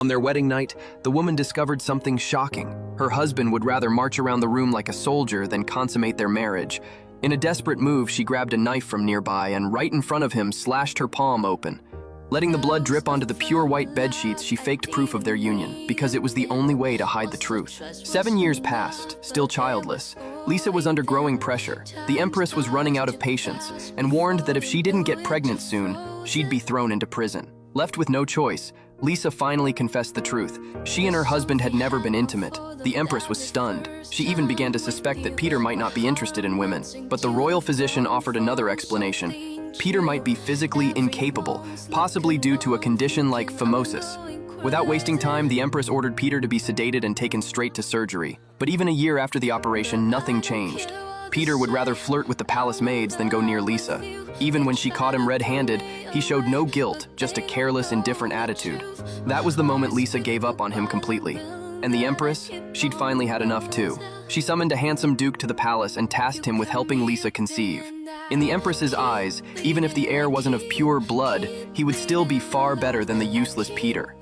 On their wedding night, the woman discovered something shocking. Her husband would rather march around the room like a soldier than consummate their marriage. In a desperate move, she grabbed a knife from nearby and right in front of him slashed her palm open. Letting the blood drip onto the pure white bedsheets, she faked proof of their union, because it was the only way to hide the truth. 7 years passed, still childless. Lisa was under growing pressure. The Empress was running out of patience and warned that if she didn't get pregnant soon, she'd be thrown into prison. Left with no choice, Lisa finally confessed the truth. She and her husband had never been intimate. The Empress was stunned. She even began to suspect that Peter might not be interested in women. But the royal physician offered another explanation. Peter might be physically incapable, possibly due to a condition like phimosis. Without wasting time, the Empress ordered Peter to be sedated and taken straight to surgery. But even a year after the operation, nothing changed. Peter would rather flirt with the palace maids than go near Lisa. Even when she caught him red-handed, he showed no guilt, just a careless, indifferent attitude. That was the moment Lisa gave up on him completely. And the Empress? She'd finally had enough too. She summoned a handsome duke to the palace and tasked him with helping Lisa conceive. In the Empress's eyes, even if the heir wasn't of pure blood, he would still be far better than the useless Peter.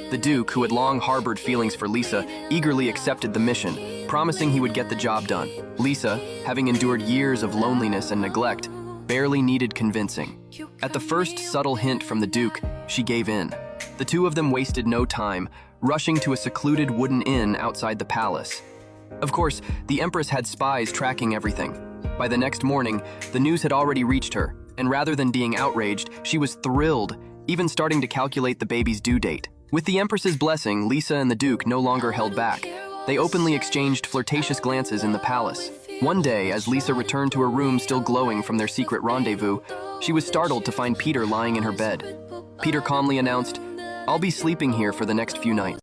The Duke, who had long harbored feelings for Lisa, eagerly accepted the mission, promising he would get the job done. Lisa, having endured years of loneliness and neglect, barely needed convincing. At the first subtle hint from the Duke, she gave in. The two of them wasted no time, rushing to a secluded wooden inn outside the palace. Of course, the Empress had spies tracking everything. By the next morning, the news had already reached her, and rather than being outraged, she was thrilled, even starting to calculate the baby's due date. With the Empress's blessing, Lisa and the Duke no longer held back. They openly exchanged flirtatious glances in the palace. One day, as Lisa returned to her room still glowing from their secret rendezvous, she was startled to find Peter lying in her bed. Peter calmly announced, "I'll be sleeping here for the next few nights."